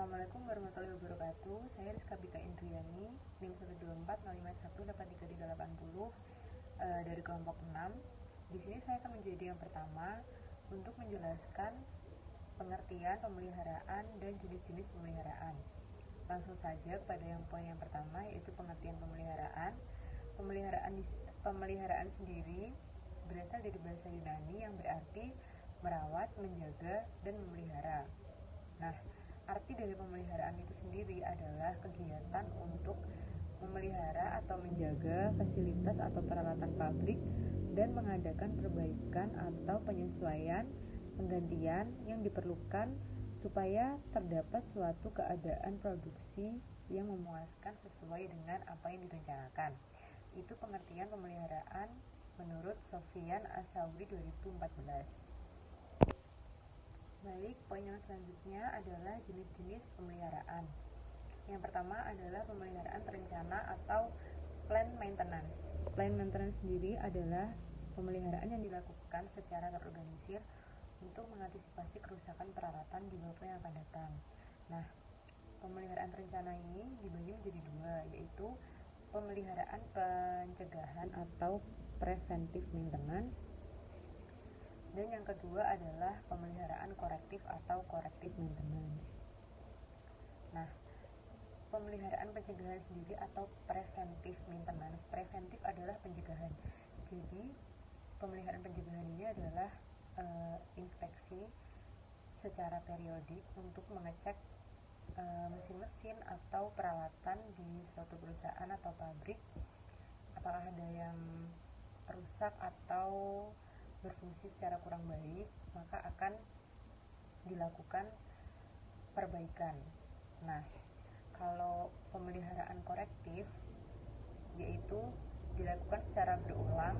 Assalamualaikum warahmatullahi wabarakatuh. Saya Rizka Bika Indriani, NIM 12405183880 dari kelompok 6. Di sini saya akan menjadi yang pertama untuk menjelaskan pengertian pemeliharaan dan jenis-jenis pemeliharaan. Langsung saja pada poin yang pertama, yaitu pengertian pemeliharaan. Pemeliharaan sendiri berasal dari bahasa Yunani yang berarti merawat, menjaga, dan memelihara. Nah, arti dari pemeliharaan itu sendiri adalah kegiatan untuk memelihara atau menjaga fasilitas atau peralatan pabrik dan mengadakan perbaikan atau penyesuaian, penggantian yang diperlukan supaya terdapat suatu keadaan produksi yang memuaskan sesuai dengan apa yang direncanakan. Itu pengertian pemeliharaan menurut Sofyan Asauri 2014. Baik, poin yang selanjutnya adalah jenis-jenis pemeliharaan. Yang pertama adalah pemeliharaan terencana atau planned maintenance. Planned maintenance sendiri adalah pemeliharaan yang dilakukan secara terorganisir untuk mengantisipasi kerusakan peralatan di waktu yang akan datang. Nah, pemeliharaan terencana ini dibagi menjadi dua, yaitu pemeliharaan pencegahan atau preventive maintenance, dan yang kedua adalah pemeliharaan korektif atau corrective maintenance. Nah, pemeliharaan pencegahan sendiri atau preventive maintenance. Preventif adalah pencegahan. Jadi, pemeliharaan pencegahan ini adalah inspeksi secara periodik untuk mengecek mesin-mesin atau peralatan di suatu perusahaan atau pabrik, apakah ada yang rusak atau berfungsi secara kurang baik, maka akan dilakukan perbaikan. Nah, kalau pemeliharaan korektif yaitu dilakukan secara berulang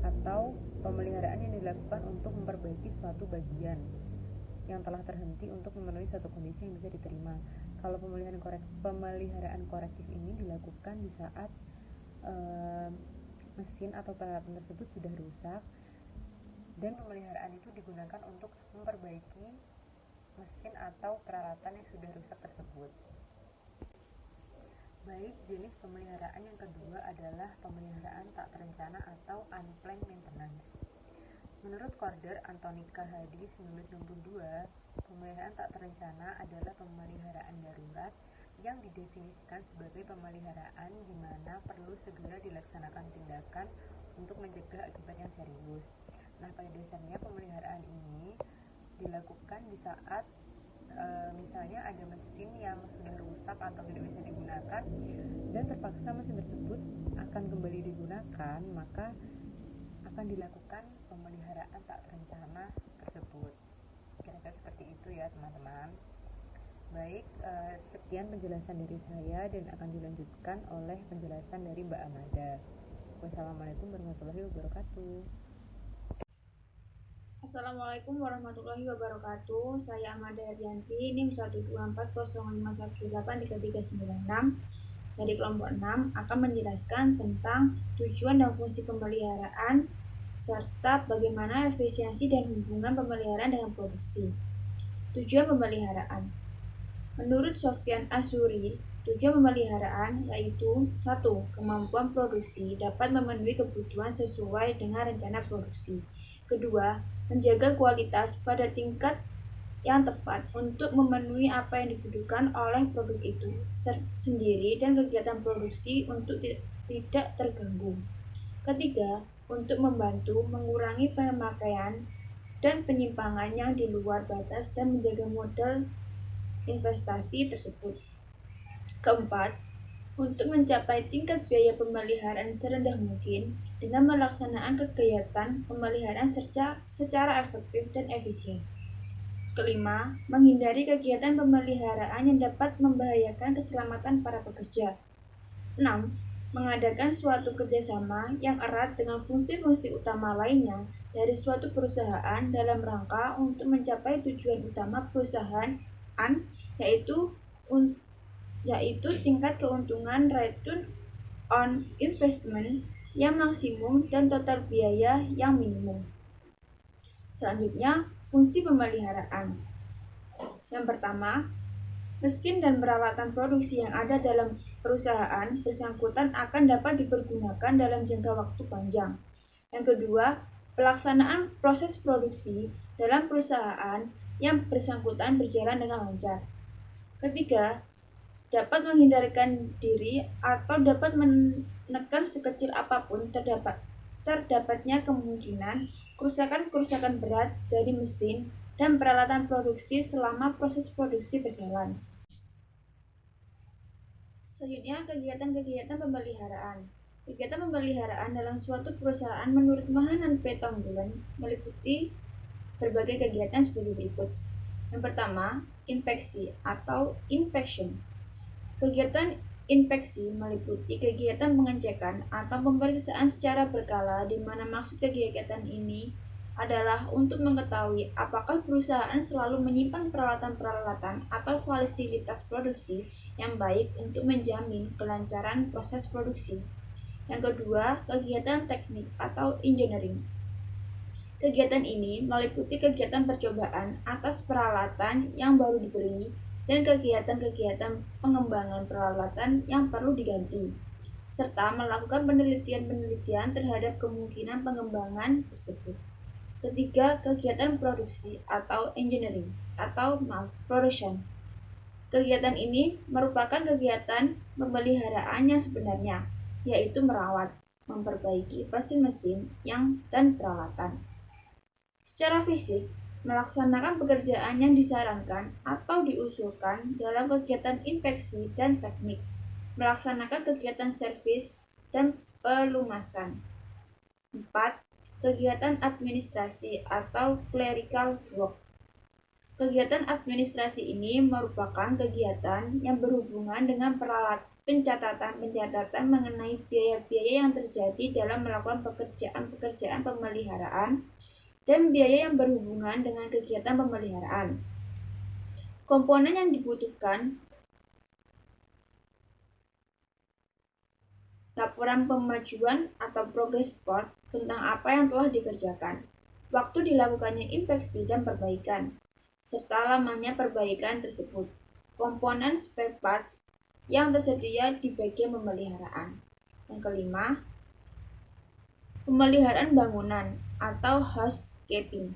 atau pemeliharaan yang dilakukan untuk memperbaiki suatu bagian yang telah terhenti untuk memenuhi suatu kondisi yang bisa diterima. Kalau pemeliharaan korektif ini dilakukan di saat mesin atau peralatan tersebut sudah rusak, dan pemeliharaan itu digunakan untuk memperbaiki mesin atau peralatan yang sudah rusak tersebut. Baik, jenis pemeliharaan yang kedua adalah pemeliharaan tak terencana atau unplanned maintenance. Menurut Corder Antonika Hadi 1962, pemeliharaan tak terencana adalah pemeliharaan darurat yang didefinisikan sebagai pemeliharaan di mana perlu segera dilaksanakan tindakan untuk mencegah akibat yang serius. Nah, pada dasarnya pemeliharaan ini dilakukan di saat misalnya ada mesin yang sudah rusak atau tidak bisa digunakan dan terpaksa mesin tersebut akan kembali digunakan, maka akan dilakukan pemeliharaan tak terencana tersebut. Kira-kira seperti itu ya teman-teman. Baik, sekian penjelasan dari saya dan akan dilanjutkan oleh penjelasan dari Mbak Amanda. Wassalamualaikum warahmatullahi wabarakatuh. Assalamualaikum warahmatullahi wabarakatuh. Saya Amanda Herianti, NIM 12405183396 dari kelompok 6 akan menjelaskan tentang tujuan dan fungsi pemeliharaan serta bagaimana efisiensi dan hubungan pemeliharaan dengan produksi. Tujuan pemeliharaan. Menurut Sofyan Asyuri, tujuan pemeliharaan yaitu 1. Kemampuan produksi dapat memenuhi kebutuhan sesuai dengan rencana produksi. Kedua, menjaga kualitas pada tingkat yang tepat untuk memenuhi apa yang dibutuhkan oleh produk itu sendiri dan kegiatan produksi untuk tidak terganggu. Ketiga, untuk membantu mengurangi pemakaian dan penyimpangan yang di luar batas dan menjaga modal investasi tersebut. Keempat, untuk mencapai tingkat biaya pemeliharaan serendah mungkin dengan melaksanakan kegiatan pemeliharaan secara efektif dan efisien. Kelima, menghindari kegiatan pemeliharaan yang dapat membahayakan keselamatan para pekerja. 6. Mengadakan suatu kerjasama yang erat dengan fungsi-fungsi utama lainnya dari suatu perusahaan dalam rangka untuk mencapai tujuan utama perusahaan, yaitu tingkat keuntungan return on investment yang maksimum dan total biaya yang minimum. Selanjutnya, fungsi pemeliharaan. Yang pertama, Mesin dan peralatan produksi yang ada dalam perusahaan bersangkutan akan dapat dipergunakan dalam jangka waktu panjang. Yang kedua, pelaksanaan proses produksi dalam perusahaan yang bersangkutan berjalan dengan lancar. Ketiga, dapat menghindarkan diri atau dapat menekan sekecil apapun terdapatnya kemungkinan kerusakan-kerusakan berat dari mesin dan peralatan produksi selama proses produksi berjalan. Selanjutnya, kegiatan-kegiatan pemeliharaan. Kegiatan pemeliharaan dalam suatu perusahaan menurut Mahanan P. Tonggulen meliputi berbagai kegiatan sebagai berikut. Yang pertama, inspeksi atau inspection. Kegiatan inspeksi meliputi kegiatan pengecekan atau pemeriksaan secara berkala, di mana maksud kegiatan ini adalah untuk mengetahui apakah perusahaan selalu menyimpan peralatan-peralatan atau fasilitas produksi yang baik untuk menjamin kelancaran proses produksi. Yang kedua, kegiatan teknik atau engineering. Kegiatan ini meliputi kegiatan percobaan atas peralatan yang baru dibeli dan kegiatan-kegiatan pengembangan peralatan yang perlu diganti, serta melakukan penelitian-penelitian terhadap kemungkinan pengembangan tersebut. Ketiga, kegiatan produksi atau engineering atau production. Kegiatan ini merupakan kegiatan pemeliharaan yang sebenarnya, yaitu merawat, memperbaiki mesin-mesin dan peralatan. Secara fisik, melaksanakan pekerjaan yang disarankan atau diusulkan dalam kegiatan inspeksi dan teknik, melaksanakan kegiatan servis dan pelumasan. 4. Kegiatan administrasi atau clerical work. Kegiatan administrasi ini merupakan kegiatan yang berhubungan dengan pencatatan mengenai biaya-biaya yang terjadi dalam melakukan pekerjaan-pekerjaan pemeliharaan dan biaya yang berhubungan dengan kegiatan pemeliharaan. Komponen yang dibutuhkan: laporan pemajuan atau progress report tentang apa yang telah dikerjakan, waktu dilakukannya inspeksi dan perbaikan, serta lamanya perbaikan tersebut, komponen spare parts yang tersedia di bagian pemeliharaan. Yang kelima, pemeliharaan bangunan atau housekeeping.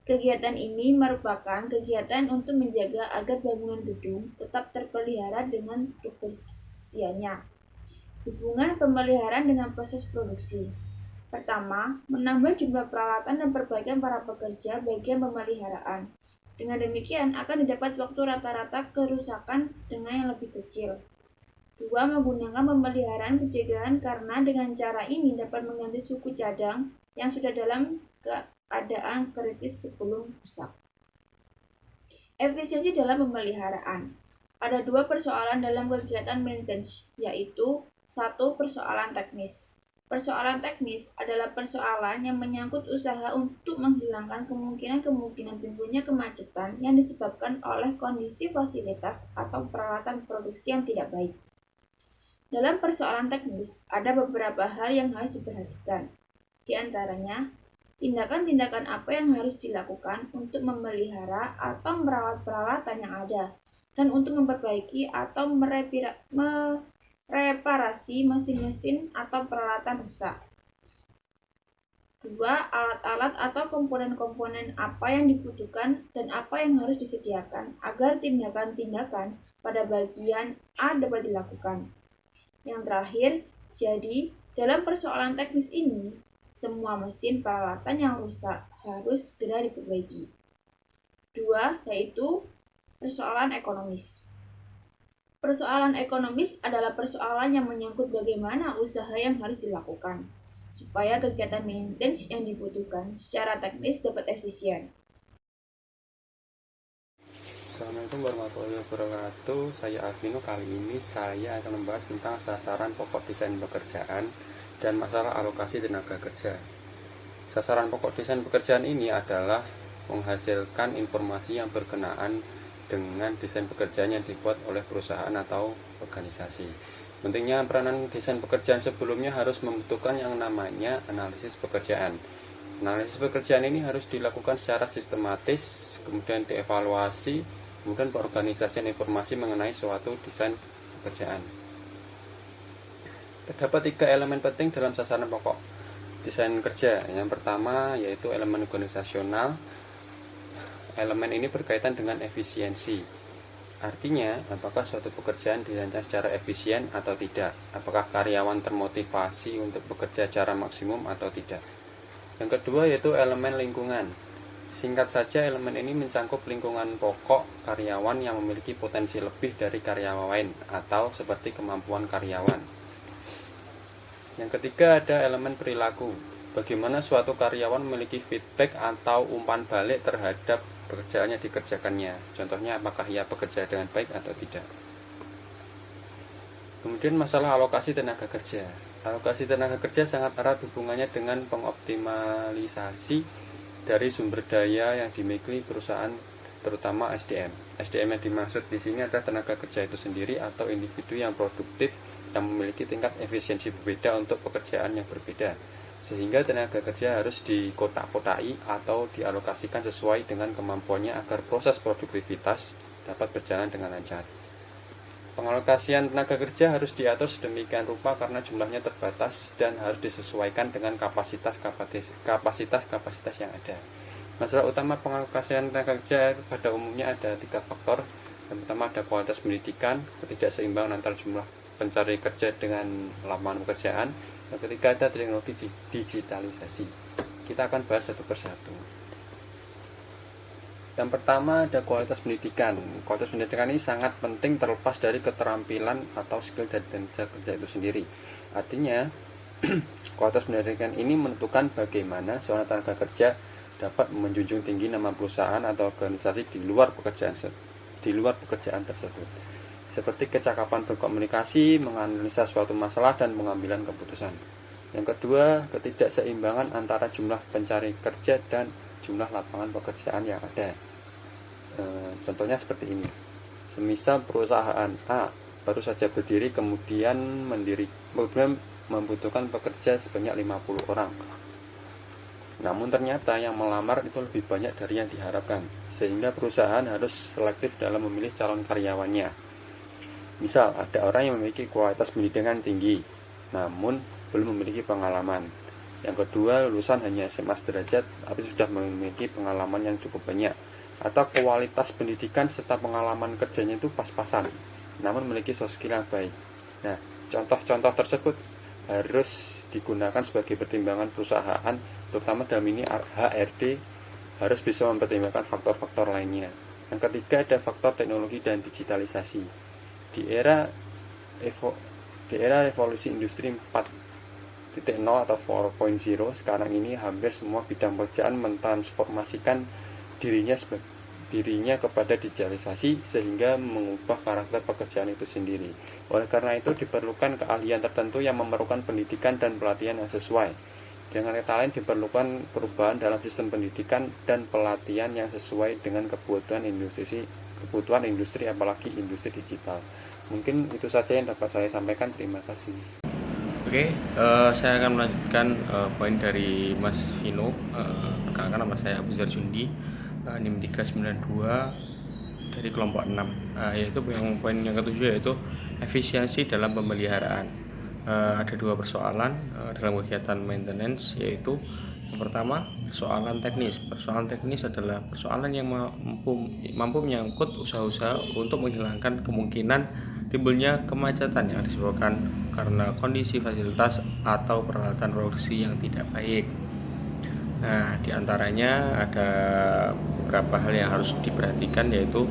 Kegiatan ini merupakan kegiatan untuk menjaga agar bangunan gedung tetap terpelihara dengan kebersihannya. Hubungan pemeliharaan dengan proses produksi. Pertama, menambah jumlah peralatan dan perbaikan para pekerja bagian pemeliharaan. Dengan demikian akan didapat waktu rata-rata kerusakan dengan yang lebih kecil. 2. Menggunakan pemeliharaan pencegahan, karena dengan cara ini dapat mengganti suku cadang yang sudah dalam keadaan kritis sebelum rusak. Efisiensi dalam pemeliharaan. Ada dua persoalan dalam kegiatan maintenance, yaitu 1. Persoalan teknis. Persoalan teknis adalah persoalan yang menyangkut usaha untuk menghilangkan kemungkinan timbulnya kemacetan yang disebabkan oleh kondisi fasilitas atau peralatan produksi yang tidak baik. Dalam persoalan teknis, ada beberapa hal yang harus diperhatikan. Di antaranya, tindakan-tindakan apa yang harus dilakukan untuk memelihara atau merawat peralatan yang ada, dan untuk memperbaiki atau reparasi mesin-mesin atau peralatan rusak. 2. Alat-alat atau komponen-komponen apa yang dibutuhkan dan apa yang harus disediakan agar tindakan-tindakan pada bagian A dapat dilakukan. Yang terakhir, jadi dalam persoalan teknis ini, semua mesin peralatan yang rusak harus segera diperbaiki. 2. Yaitu persoalan ekonomis. Persoalan ekonomis adalah persoalan yang menyangkut bagaimana usaha yang harus dilakukan, supaya kegiatan maintenance yang dibutuhkan secara teknis dapat efisien. Assalamualaikum warahmatullahi wabarakatuh. Saya Alvino. Kali ini saya akan membahas tentang sasaran pokok desain pekerjaan dan masalah alokasi tenaga kerja. Sasaran pokok desain pekerjaan ini adalah menghasilkan informasi yang berkenaan dengan desain pekerjaan yang dibuat oleh perusahaan atau organisasi. Pentingnya peranan desain pekerjaan sebelumnya harus membutuhkan yang namanya analisis pekerjaan. Analisis pekerjaan ini harus dilakukan secara sistematis, kemudian dievaluasi Kemudian pengorganisasian informasi mengenai suatu desain pekerjaan. Terdapat 3 elemen penting dalam sasaran pokok desain kerja. Yang pertama yaitu elemen organisasional. Elemen ini berkaitan dengan efisiensi. Artinya, apakah suatu pekerjaan dirancang secara efisien atau tidak? Apakah karyawan termotivasi untuk bekerja secara maksimum atau tidak? Yang kedua yaitu elemen lingkungan. Singkat saja, elemen ini mencakup lingkungan pokok karyawan yang memiliki potensi lebih dari karyawan lain atau seperti kemampuan karyawan. Yang ketiga ada elemen perilaku. Bagaimana suatu karyawan memiliki feedback atau umpan balik terhadap pekerjaan yang dikerjakannya. Contohnya, apakah ia bekerja dengan baik atau tidak. Kemudian masalah alokasi tenaga kerja. Alokasi tenaga kerja sangat erat hubungannya dengan pengoptimalisasi dari sumber daya yang dimiliki perusahaan, terutama SDM. SDM yang dimaksud di sini adalah tenaga kerja itu sendiri atau individu yang produktif yang memiliki tingkat efisiensi berbeda untuk pekerjaan yang berbeda. Sehingga tenaga kerja harus dikotak-kotai atau dialokasikan sesuai dengan kemampuannya agar proses produktivitas dapat berjalan dengan lancar. Pengalokasian tenaga kerja harus diatur sedemikian rupa karena jumlahnya terbatas dan harus disesuaikan dengan kapasitas yang ada. Masalah utama pengalokasian tenaga kerja pada umumnya ada 3 faktor. Yang pertama ada kualitas pendidikan, ketidakseimbangan antara jumlah pencari kerja dengan lapangan pekerjaan. Yang ketiga ada teknologi digitalisasi. Kita akan bahas satu persatu. Yang pertama ada kualitas pendidikan. Kualitas pendidikan ini sangat penting terlepas dari keterampilan atau skill dari tenaga kerja itu sendiri. Artinya, kualitas pendidikan ini menentukan bagaimana seorang tenaga kerja dapat menjunjung tinggi nama perusahaan atau organisasi di luar pekerjaan tersebut. Seperti kecakapan berkomunikasi, menganalisa suatu masalah, dan pengambilan keputusan. Yang kedua, ketidakseimbangan antara jumlah pencari kerja dan jumlah lapangan pekerjaan yang ada. Contohnya seperti ini. Semisal perusahaan A baru saja berdiri kemudian membutuhkan pekerja sebanyak 50 orang. Namun ternyata yang melamar itu lebih banyak dari yang diharapkan, sehingga perusahaan harus selektif dalam memilih calon karyawannya. Misal, ada orang yang memiliki kualitas pendidikan tinggi, namun belum memiliki pengalaman. Yang kedua, lulusan hanya SMA sederajat, tapi sudah memiliki pengalaman yang cukup banyak. Atau kualitas pendidikan serta pengalaman kerjanya itu pas-pasan, namun memiliki soft skill yang baik. Nah, contoh-contoh tersebut harus digunakan sebagai pertimbangan perusahaan, terutama dalam ini HRD harus bisa mempertimbangkan faktor-faktor lainnya. Yang ketiga ada faktor teknologi dan digitalisasi. Di era revolusi industri 4.0 atau 4.0 sekarang ini hampir semua bidang pekerjaan mentransformasikan dirinya kepada digitalisasi sehingga mengubah karakter pekerjaan itu sendiri. Oleh karena itu diperlukan keahlian tertentu yang memerlukan pendidikan dan pelatihan yang sesuai. Dengan kata lain diperlukan perubahan dalam sistem pendidikan dan pelatihan yang sesuai dengan kebutuhan industri apalagi industri digital. Mungkin itu saja yang dapat saya sampaikan. Terima kasih. Oke, saya akan melanjutkan poin dari Mas Vino. Perkenalkan, nama saya Abu Zar Jundi, NIM 392 dari kelompok 6, yaitu poin yang ketujuh yaitu efisiensi dalam pemeliharaan. Ada 2 persoalan dalam kegiatan maintenance, yaitu yang pertama persoalan teknis. Persoalan teknis adalah persoalan yang mampu menyangkut usaha-usaha untuk menghilangkan kemungkinan timbulnya kemacetan yang disebabkan karena kondisi fasilitas atau peralatan produksi yang tidak baik. Nah, diantaranya ada beberapa hal yang harus diperhatikan, yaitu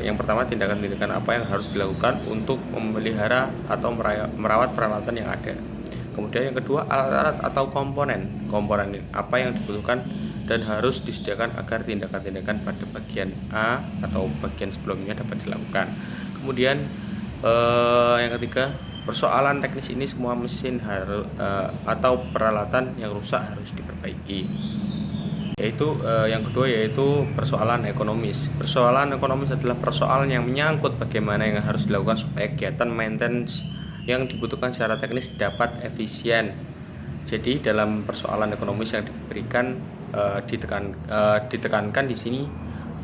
yang pertama tindakan-tindakan apa yang harus dilakukan untuk memelihara atau merawat peralatan yang ada. Kemudian yang kedua, alat-alat atau komponen apa yang dibutuhkan dan harus disediakan agar tindakan-tindakan pada bagian A atau bagian sebelumnya dapat dilakukan. Kemudian yang ketiga, persoalan teknis ini semua mesin atau peralatan yang rusak harus diperbaiki. Yaitu yang kedua yaitu persoalan ekonomis. Persoalan ekonomis adalah persoalan yang menyangkut bagaimana yang harus dilakukan supaya kegiatan maintenance yang dibutuhkan secara teknis dapat efisien. Jadi dalam persoalan ekonomis yang diberikan ditekankan di sini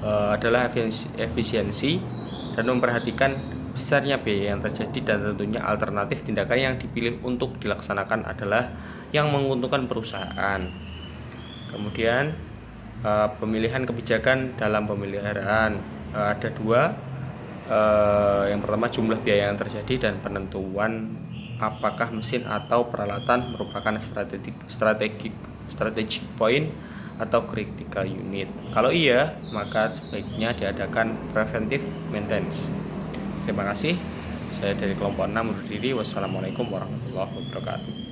adalah efisiensi dan memperhatikan besarnya biaya yang terjadi, dan tentunya alternatif tindakan yang dipilih untuk dilaksanakan adalah yang menguntungkan perusahaan. Kemudian pemilihan kebijakan dalam pemeliharaan ada dua. Yang pertama, jumlah biaya yang terjadi dan penentuan apakah mesin atau peralatan merupakan strategic point atau critical unit. Kalau iya, maka sebaiknya diadakan preventive maintenance. Terima kasih. Saya dari kelompok 6 undur diri. Wassalamualaikum warahmatullahi wabarakatuh.